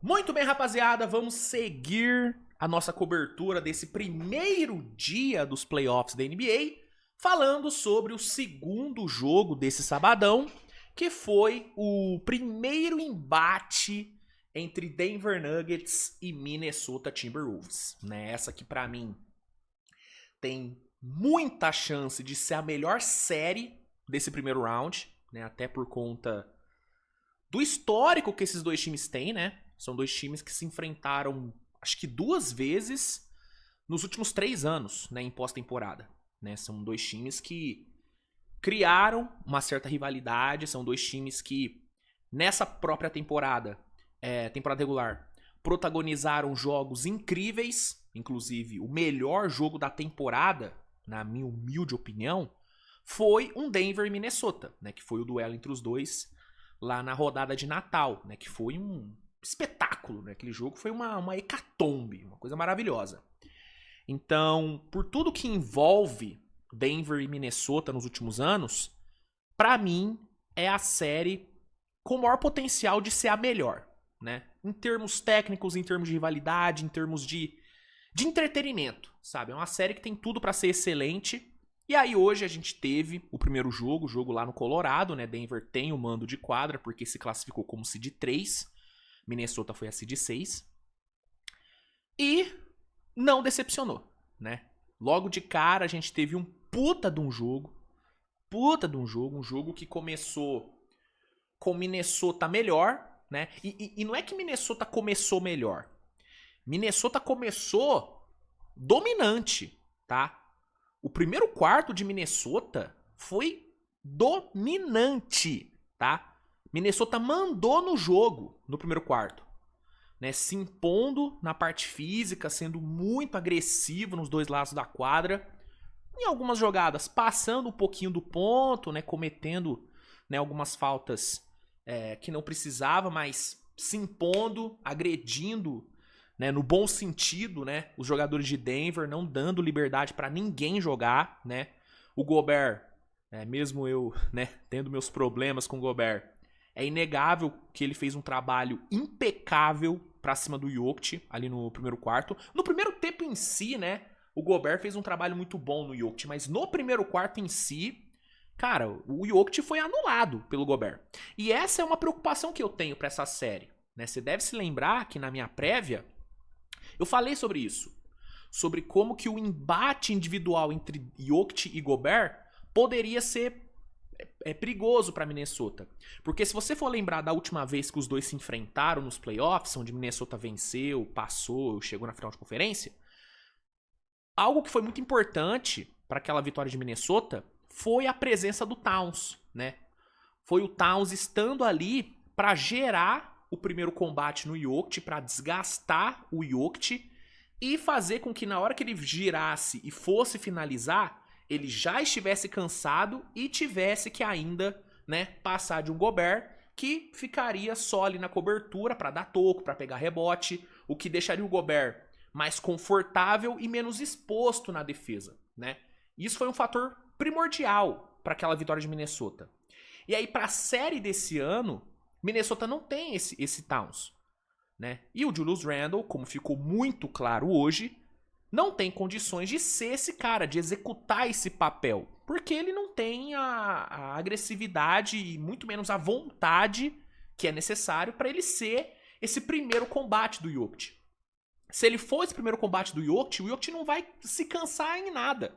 Muito bem, rapaziada, vamos seguir a nossa cobertura desse primeiro dia dos playoffs da NBA, falando sobre o segundo jogo desse sabadão, que foi o primeiro embate entre Denver Nuggets e Minnesota Timberwolves. Essa que pra mim tem muita chance de ser a melhor série desse primeiro round, até por conta do histórico que esses dois times têm, São dois times que se enfrentaram, acho que 2 vezes nos últimos 3 anos, em pós-temporada. São dois times que criaram uma certa rivalidade, são dois times que, nessa própria temporada regular, protagonizaram jogos incríveis, inclusive o melhor jogo da temporada, na minha humilde opinião, foi um Denver e Minnesota, que foi o duelo entre os dois lá na rodada de Natal, que foi um espetáculo, Aquele jogo foi uma hecatombe, uma coisa maravilhosa. Então, por tudo que envolve Denver e Minnesota nos últimos anos, pra mim é a série com o maior potencial de ser a melhor, Em termos técnicos, em termos de rivalidade, em termos de entretenimento, sabe? É uma série que tem tudo pra ser excelente. E aí hoje a gente teve o primeiro jogo, o jogo lá no Colorado, Denver tem o mando de quadra porque se classificou como seed 3. Minnesota foi a seed 6. E não decepcionou, Logo de cara a gente teve um puta de um jogo. Um jogo que começou com Minnesota melhor, E não é que Minnesota começou melhor. Minnesota começou dominante, tá? O primeiro quarto de Minnesota foi dominante, tá? Minnesota mandou no jogo no primeiro quarto, se impondo na parte física, sendo muito agressivo nos dois lados da quadra. Em algumas jogadas, passando um pouquinho do ponto, cometendo algumas faltas que não precisava, mas se impondo, agredindo, no bom sentido, os jogadores de Denver, não dando liberdade para ninguém jogar, O Gobert, mesmo eu, tendo meus problemas com o Gobert, é inegável que ele fez um trabalho impecável pra cima do Jokic ali no primeiro quarto. No primeiro tempo em si, o Gobert fez um trabalho muito bom no Jokic, mas no primeiro quarto em si, cara, o Jokic foi anulado pelo Gobert. E essa é uma preocupação que eu tenho pra essa série, Você deve se lembrar que na minha prévia eu falei sobre isso, sobre como que o embate individual entre Jokic e Gobert poderia ser perigoso para Minnesota. Porque se você for lembrar da última vez que os dois se enfrentaram nos playoffs, onde Minnesota venceu, passou, chegou na final de conferência, algo que foi muito importante para aquela vitória de Minnesota foi a presença do Towns, Foi o Towns estando ali para gerar o primeiro combate no Jokic, para desgastar o Jokic e fazer com que na hora que ele girasse e fosse finalizar, ele já estivesse cansado e tivesse que ainda, passar de um Gobert que ficaria só ali na cobertura para dar toco, para pegar rebote, o que deixaria o Gobert mais confortável e menos exposto na defesa, Isso foi um fator primordial para aquela vitória de Minnesota. E aí para a série desse ano, Minnesota não tem esse Towns, E o Julius Randle, como ficou muito claro hoje, não tem condições de ser esse cara, de executar esse papel. Porque ele não tem a agressividade e muito menos a vontade que é necessário para ele ser esse primeiro combate do Jokic. Se ele for esse primeiro combate do Jokic, o Jokic não vai se cansar em nada.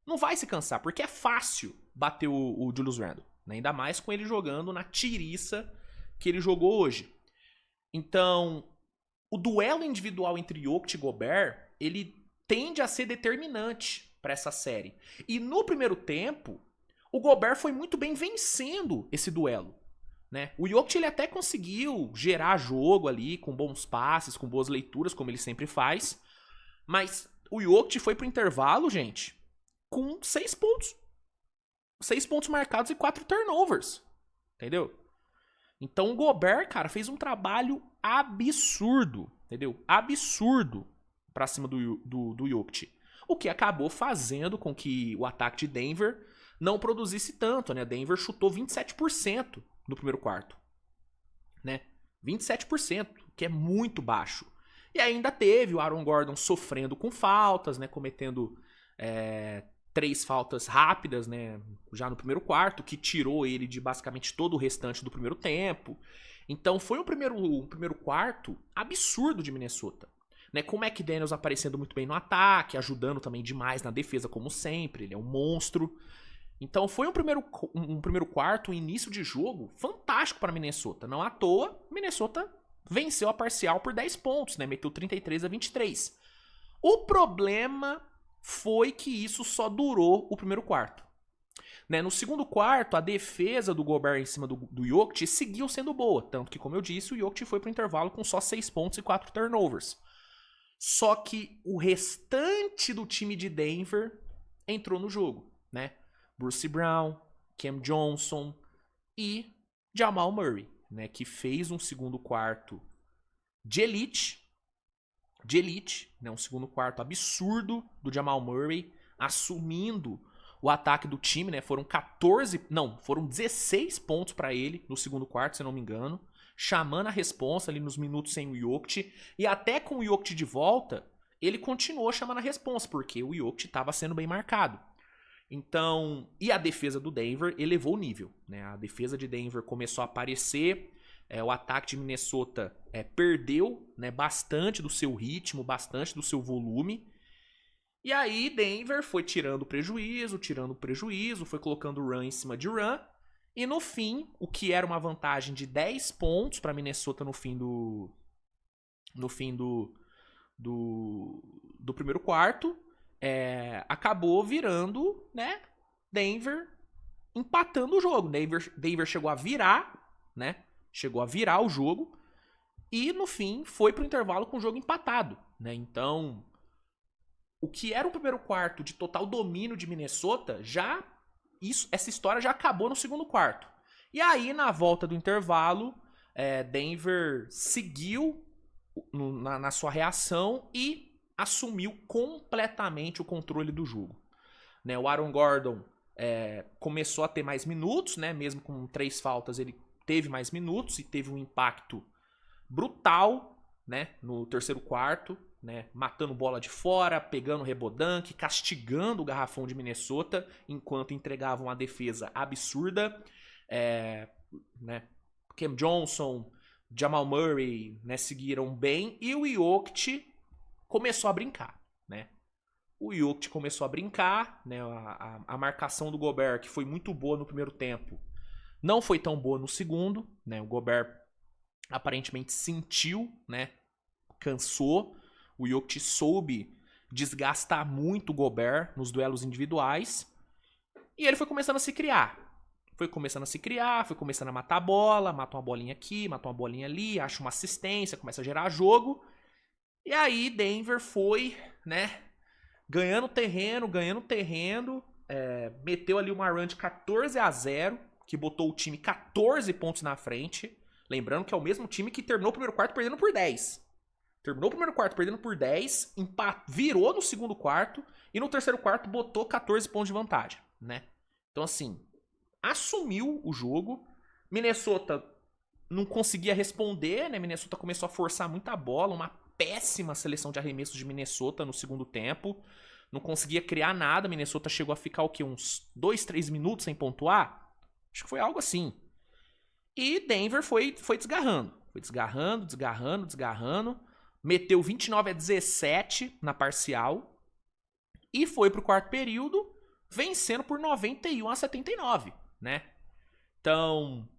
Não vai se cansar, porque é fácil bater o Julius Randle. Ainda mais com ele jogando na tiriça que ele jogou hoje. Então, o duelo individual entre Jokic e Gobert, ele tende a ser determinante para essa série. E no primeiro tempo, o Gobert foi muito bem vencendo esse duelo, O Jokic ele até conseguiu gerar jogo ali com bons passes, com boas leituras, como ele sempre faz. Mas o Jokic foi pro intervalo, gente, com 6 pontos. 6 pontos marcados e 4 turnovers. Entendeu? Então o Gobert, cara, fez um trabalho absurdo, entendeu? Absurdo pra cima do Jokic. O que acabou fazendo com que o ataque de Denver não produzisse tanto, Denver chutou 27% no primeiro quarto, 27%, que é muito baixo. E ainda teve o Aaron Gordon sofrendo com faltas, né, cometendo 3 faltas rápidas, né, já no primeiro quarto, que tirou ele de basicamente todo o restante do primeiro tempo. Então foi um primeiro quarto absurdo de Minnesota. Né, com o McDaniels aparecendo muito bem no ataque, ajudando também demais na defesa, como sempre. Ele é um monstro. Então foi um primeiro quarto, um início de jogo fantástico para Minnesota. Não à toa, Minnesota venceu a parcial por 10 pontos, né? Meteu 33-23. O problema foi que isso só durou o primeiro quarto. Né? No segundo quarto, a defesa do Gobert em cima do Jokic seguiu sendo boa. Tanto que, como eu disse, o Jokic foi pro intervalo com só 6 pontos e 4 turnovers. Só que o restante do time de Denver entrou no jogo, né? Bruce Brown, Cam Johnson e Jamal Murray, né? Que fez um segundo quarto de elite, né? Um segundo quarto absurdo do Jamal Murray, assumindo o ataque do time, né? Foram 16 pontos para ele no segundo quarto, se não me engano. Chamando a responsa ali nos minutos sem o Jokic. E até com o Jokic de volta, ele continuou chamando a responsa, porque o Jokic estava sendo bem marcado. Então, e a defesa do Denver elevou o nível. Né? A defesa de Denver começou a aparecer. O ataque de Minnesota perdeu, né, bastante do seu ritmo, bastante do seu volume. E aí Denver foi tirando prejuízo, foi colocando run em cima de run. E no fim, o que era uma vantagem de 10 pontos para Minnesota no fim do primeiro quarto, acabou virando, né, Denver empatando o jogo. Denver chegou a virar, né? Chegou a virar o jogo e no fim foi pro intervalo com o jogo empatado, né? Então, o que era o primeiro quarto de total domínio de Minnesota, essa história já acabou no segundo quarto. E aí, na volta do intervalo, Denver seguiu na sua reação e assumiu completamente o controle do jogo. Né, o Aaron Gordon começou a ter mais minutos, né, mesmo com 3 faltas, ele teve mais minutos e teve um impacto brutal, né, no terceiro quarto. Né, matando bola de fora, pegando rebodanque, castigando o garrafão de Minnesota, enquanto entregavam uma defesa absurda. Né, Cam Johnson, Jamal Murray, né, seguiram bem, e o Jokic começou a brincar. Né? O Jokic começou a brincar, né, a marcação do Gobert, que foi muito boa no primeiro tempo, não foi tão boa no segundo. Né? O Gobert aparentemente sentiu, né, cansou. O Jokic soube desgastar muito o Gobert nos duelos individuais. E ele foi começando a se criar. Foi começando a matar a bola, mata uma bolinha aqui, mata uma bolinha ali, acha uma assistência, começa a gerar jogo. E aí Denver foi, né, ganhando terreno, meteu ali uma run de 14-0, que botou o time 14 pontos na frente. Lembrando que é o mesmo time que terminou o primeiro quarto perdendo por 10. Terminou o primeiro quarto perdendo por 10, virou no segundo quarto e no terceiro quarto botou 14 pontos de vantagem, né? Então, assim, assumiu o jogo. Minnesota não conseguia responder, né? Minnesota começou a forçar muita bola, uma péssima seleção de arremessos de Minnesota no segundo tempo. Não conseguia criar nada. Minnesota chegou a ficar o quê? Uns 2, 3 minutos sem pontuar? Acho que foi algo assim. E Denver foi desgarrando. Foi desgarrando. Meteu 29-17 na parcial e foi pro quarto período vencendo por 91-79, né? Então,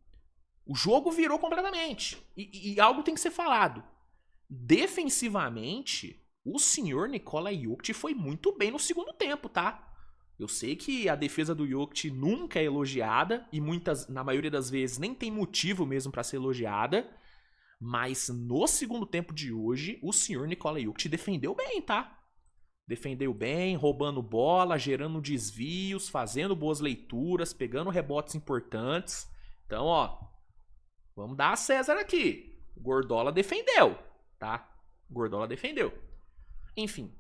o jogo virou completamente. E algo tem que ser falado. Defensivamente, o senhor Nikola Jokic foi muito bem no segundo tempo, tá? Eu sei que a defesa do Jokic nunca é elogiada e na maioria das vezes nem tem motivo mesmo para ser elogiada. Mas no segundo tempo de hoje, o senhor Nikola Jokic defendeu bem, tá? Defendeu bem, roubando bola, gerando desvios, fazendo boas leituras, pegando rebotes importantes. Então, ó, vamos dar a César aqui. O Gordola defendeu, tá? O Gordola defendeu. Enfim,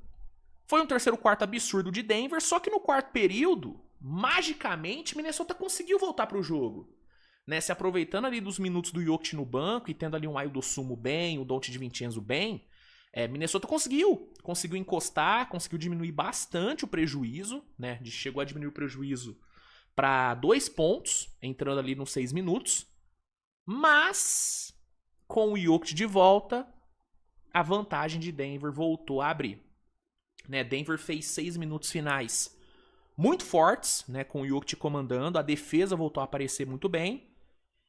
foi um terceiro quarto absurdo de Denver, só que no quarto período, magicamente, Minnesota conseguiu voltar pro jogo. né, se aproveitando ali dos minutos do Jokic no banco e tendo ali um Ayo Sumo bem, o Donte DiVincenzo bem, Minnesota conseguiu encostar, conseguiu diminuir bastante o prejuízo, né, chegou a diminuir o prejuízo para 2 pontos, entrando ali nos 6 minutos, mas com o Jokic de volta, a vantagem de Denver voltou a abrir. Né, Denver fez 6 minutos finais muito fortes, né, com o Jokic comandando, a defesa voltou a aparecer muito bem,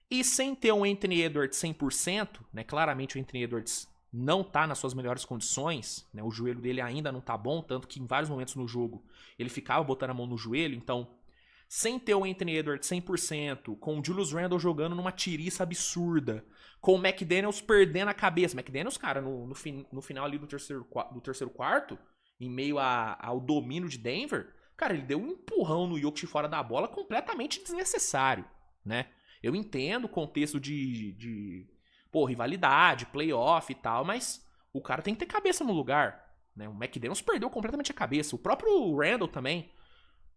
e sem ter um Anthony Edwards 100%, né, claramente o Anthony Edwards não tá nas suas melhores condições, né, o joelho dele ainda não tá bom, tanto que em vários momentos no jogo ele ficava botando a mão no joelho, então, sem ter o Anthony Edwards 100%, com o Julius Randle jogando numa tiriça absurda, com o McDaniels perdendo a cabeça, McDaniels, cara, no final ali do terceiro quarto, em meio ao domínio de Denver, cara, ele deu um empurrão no Jokic fora da bola completamente desnecessário, né? Eu entendo o contexto de rivalidade, playoff e tal, mas o cara tem que ter cabeça no lugar, né? O McDaniels perdeu completamente a cabeça. O próprio Randle também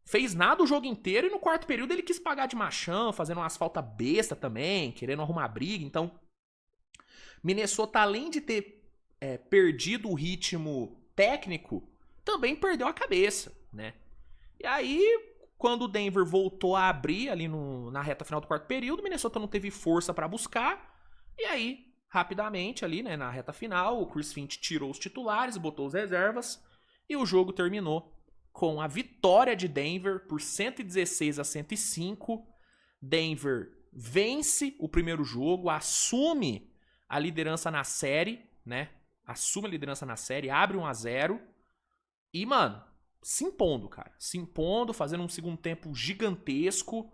fez nada o jogo inteiro e no quarto período ele quis pagar de machão, fazendo umas faltas besta também, querendo arrumar briga. Então, Minnesota, além de ter perdido o ritmo técnico, também perdeu a cabeça, né? E aí, quando o Denver voltou a abrir ali na reta final do quarto período, Minnesota não teve força para buscar. E aí, rapidamente ali, né, na reta final, o Chris Finch tirou os titulares, botou as reservas e o jogo terminou com a vitória de Denver por 116-105. Denver vence o primeiro jogo, assume a liderança na série, né? Assume a liderança na série, abre 1-0 e, mano, se impondo, cara. Se impondo, fazendo um segundo tempo gigantesco.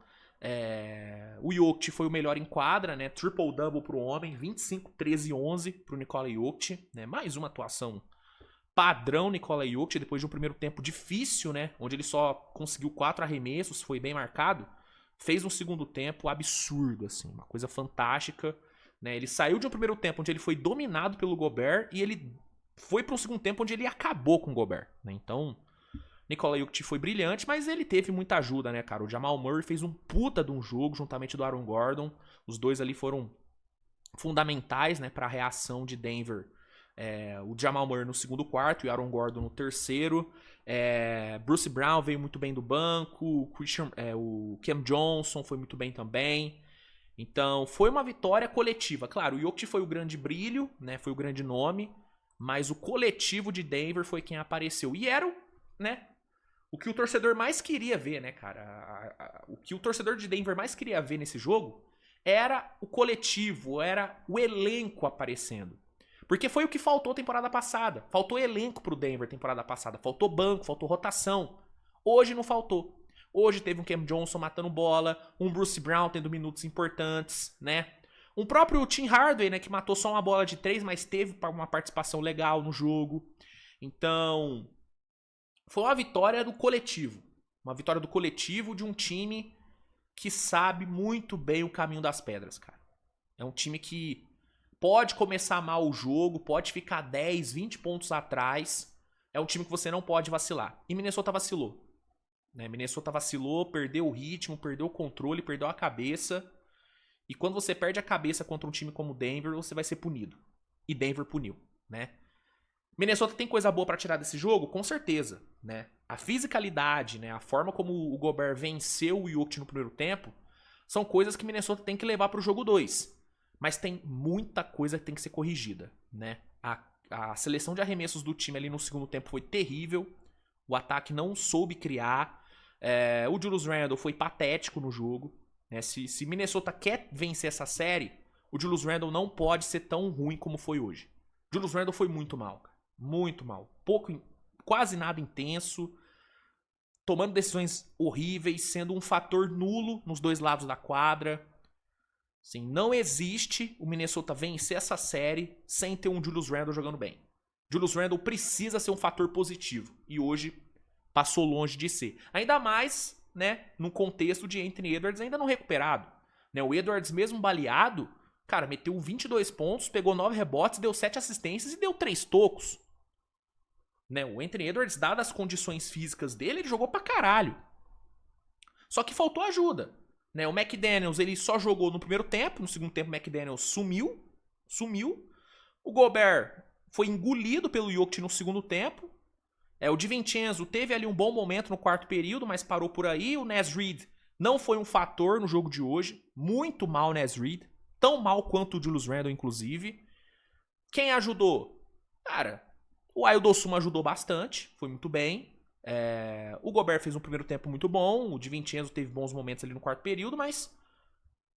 O Jokic foi o melhor em quadra, né? Triple-double pro homem, 25, 13 e 11 pro Nikola Jokic, né? Mais uma atuação padrão Nikola Jokic, depois de um primeiro tempo difícil, né? Onde ele só conseguiu 4 arremessos, foi bem marcado. Fez um segundo tempo absurdo, assim, uma coisa fantástica, né? Ele saiu de um primeiro tempo onde ele foi dominado pelo Gobert e ele foi para um segundo tempo onde ele acabou com o Gobert, né? Então, Nikola Jokic foi brilhante, mas ele teve muita ajuda, né, cara? O Jamal Murray fez um puta de um jogo, juntamente do Aaron Gordon. Os dois ali foram fundamentais, né, para a reação de Denver. O Jamal Murray no segundo quarto e o Aaron Gordon no terceiro. Bruce Brown veio muito bem do banco. O Cam Johnson foi muito bem também. Então, foi uma vitória coletiva. Claro, o Jokic foi o grande brilho, né, foi o grande nome, mas o coletivo de Denver foi quem apareceu. E era o que o torcedor mais queria ver, né, cara? O que o torcedor de Denver mais queria ver nesse jogo era o coletivo, era o elenco aparecendo. Porque foi o que faltou temporada passada. Faltou elenco pro Denver temporada passada. Faltou banco, faltou rotação. Hoje não faltou. Hoje teve um Cam Johnson matando bola, um Bruce Brown tendo minutos importantes, né? Um próprio Tim Hardaway, né, que matou só uma bola de 3, mas teve uma participação legal no jogo. Então, foi uma vitória do coletivo. Uma vitória do coletivo de um time que sabe muito bem o caminho das pedras, cara. É um time que pode começar mal o jogo, pode ficar 10, 20 pontos atrás. É um time que você não pode vacilar. E Minnesota vacilou. Né? Minnesota vacilou, perdeu o ritmo, perdeu o controle, perdeu a cabeça. E quando você perde a cabeça contra um time como Denver, você vai ser punido. E Denver puniu, né? Minnesota tem coisa boa pra tirar desse jogo? Com certeza, né? A fisicalidade, né? A forma como o Gobert venceu o Jokic no primeiro tempo são coisas que Minnesota tem que levar pro jogo 2. Mas tem muita coisa que tem que ser corrigida, né? A seleção de arremessos do time ali no segundo tempo foi terrível. O ataque não soube criar. O Julius Randle foi patético no jogo. Né? Se Minnesota quer vencer essa série, o Julius Randle não pode ser tão ruim como foi hoje. O Julius Randle foi muito mal, cara. Muito mal. Quase nada intenso. Tomando decisões horríveis, sendo um fator nulo nos dois lados da quadra. Assim, não existe o Minnesota vencer essa série sem ter um Julius Randle jogando bem. Julius Randle precisa ser um fator positivo. E hoje passou longe de ser. Ainda mais, né, no contexto de Anthony Edwards ainda não recuperado. Né, o Edwards, mesmo baleado, cara, meteu 22 pontos, pegou 9 rebotes, deu 7 assistências e deu 3 tocos. Né, o Anthony Edwards, dadas as condições físicas dele, ele jogou pra caralho. Só que faltou ajuda. Né? O McDaniels, ele só jogou no primeiro tempo. No segundo tempo, o McDaniels sumiu. O Gobert foi engolido pelo Jokic no segundo tempo. O DiVincenzo teve ali um bom momento no quarto período, mas parou por aí. O Naz Reid não foi um fator no jogo de hoje. Muito mal o Naz Reid. Tão mal quanto o Julius Randle, inclusive. Quem ajudou? Cara, o Ayo Dosunmu ajudou bastante. Foi muito bem. O Gobert fez um primeiro tempo muito bom. O DiVincenzo teve bons momentos ali no quarto período, mas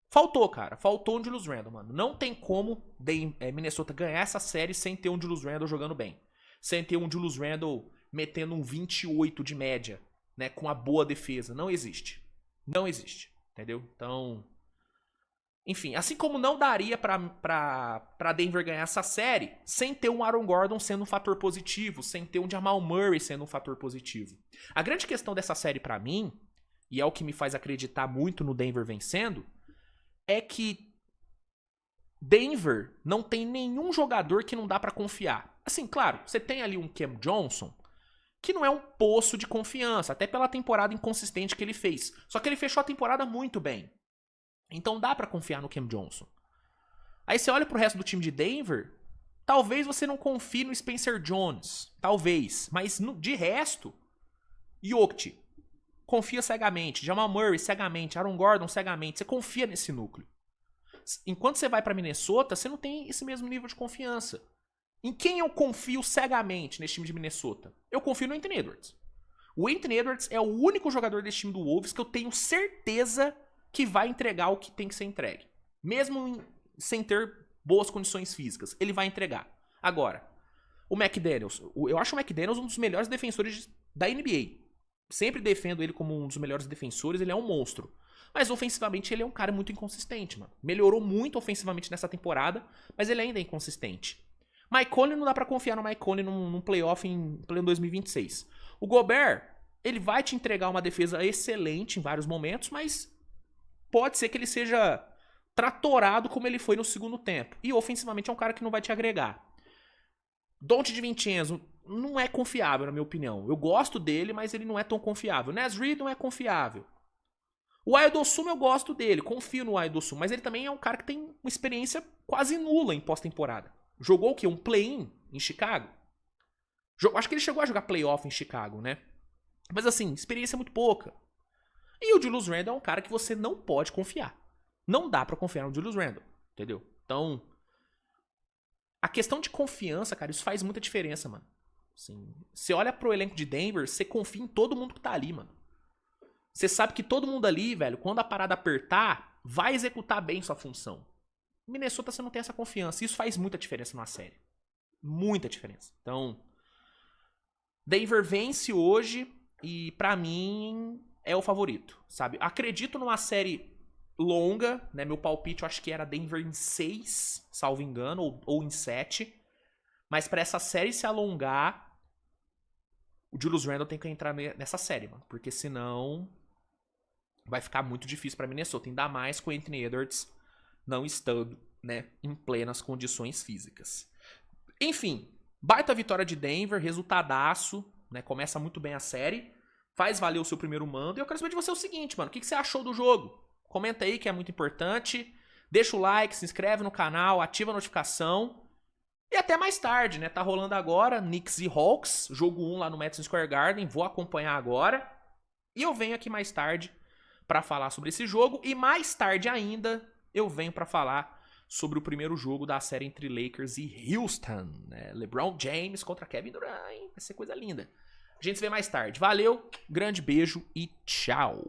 faltou, cara. Faltou um Julius Randle, mano. Não tem como Minnesota ganhar essa série sem ter um Julius Randle jogando bem. Sem ter um Julius Randle metendo um 28 de média, né, com uma boa defesa. Não existe. Não existe. Entendeu? Então, enfim, assim como não daria pra Denver ganhar essa série sem ter um Aaron Gordon sendo um fator positivo, sem ter um Jamal Murray sendo um fator positivo. A grande questão dessa série pra mim, e é o que me faz acreditar muito no Denver vencendo, é que Denver não tem nenhum jogador que não dá pra confiar. Assim, claro, você tem ali um Cam Johnson, que não é um poço de confiança, até pela temporada inconsistente que ele fez. Só que ele fechou a temporada muito bem. Então dá pra confiar no Cam Johnson. Aí você olha pro resto do time de Denver, talvez você não confie no Spencer Jones, talvez, mas de resto, Jokic, confia cegamente, Jamal Murray cegamente, Aaron Gordon cegamente, você confia nesse núcleo. Enquanto você vai pra Minnesota, você não tem esse mesmo nível de confiança. Em quem eu confio cegamente nesse time de Minnesota? Eu confio no Anthony Edwards. O Anthony Edwards é o único jogador desse time do Wolves que eu tenho certeza que vai entregar o que tem que ser entregue. Mesmo sem ter boas condições físicas, ele vai entregar. Agora, o McDaniels, eu acho o McDaniels um dos melhores defensores da NBA. Sempre defendo ele como um dos melhores defensores, ele é um monstro. Mas ofensivamente ele é um cara muito inconsistente, mano. Melhorou muito ofensivamente nessa temporada, mas ele ainda é inconsistente. Mike Conley, não dá pra confiar no Mike Conley num playoff em pleno 2026. O Gobert, ele vai te entregar uma defesa excelente em vários momentos, mas pode ser que ele seja tratorado como ele foi no segundo tempo. E ofensivamente é um cara que não vai te agregar. Donte DiVincenzo não é confiável, na minha opinião. Eu gosto dele, mas ele não é tão confiável. Naz Reid não é confiável. O Ayo Dosunmu eu gosto dele, confio no Ayo Dosunmu, mas ele também é um cara que tem uma experiência quase nula em pós-temporada. Jogou o quê? Um play-in em Chicago? Acho que ele chegou a jogar playoff em Chicago, né? Mas assim, experiência muito pouca. E o Julius Randle é um cara que você não pode confiar. Não dá pra confiar no Julius Randle, entendeu? Então, a questão de confiança, cara, isso faz muita diferença, mano. Assim, você olha pro elenco de Denver, você confia em todo mundo que tá ali, mano. Você sabe que todo mundo ali, velho, quando a parada apertar, vai executar bem sua função. Minnesota você não tem essa confiança. Isso faz muita diferença numa série. Muita diferença. Então, Denver vence hoje e pra mim é o favorito, sabe? Acredito numa série longa, né? Meu palpite eu acho que era Denver em 6, salvo engano, ou em 7. Mas pra essa série se alongar, o Julius Randle tem que entrar nessa série, mano. Porque senão vai ficar muito difícil pra Minnesota. Ainda mais com o Anthony Edwards não estando, né, em plenas condições físicas. Enfim, baita vitória de Denver, resultadaço, né, começa muito bem a série, faz valer o seu primeiro mando, e eu quero saber de você o seguinte, mano, o que você achou do jogo? Comenta aí que é muito importante, deixa o like, se inscreve no canal, ativa a notificação, e até mais tarde, né, tá rolando agora, Knicks e Hawks, jogo 1 lá no Madison Square Garden, vou acompanhar agora, e eu venho aqui mais tarde pra falar sobre esse jogo, e mais tarde ainda eu venho pra falar sobre o primeiro jogo da série entre Lakers e Houston, né? LeBron James contra Kevin Durant, hein? Vai ser coisa linda. A gente se vê mais tarde. Valeu, grande beijo e tchau.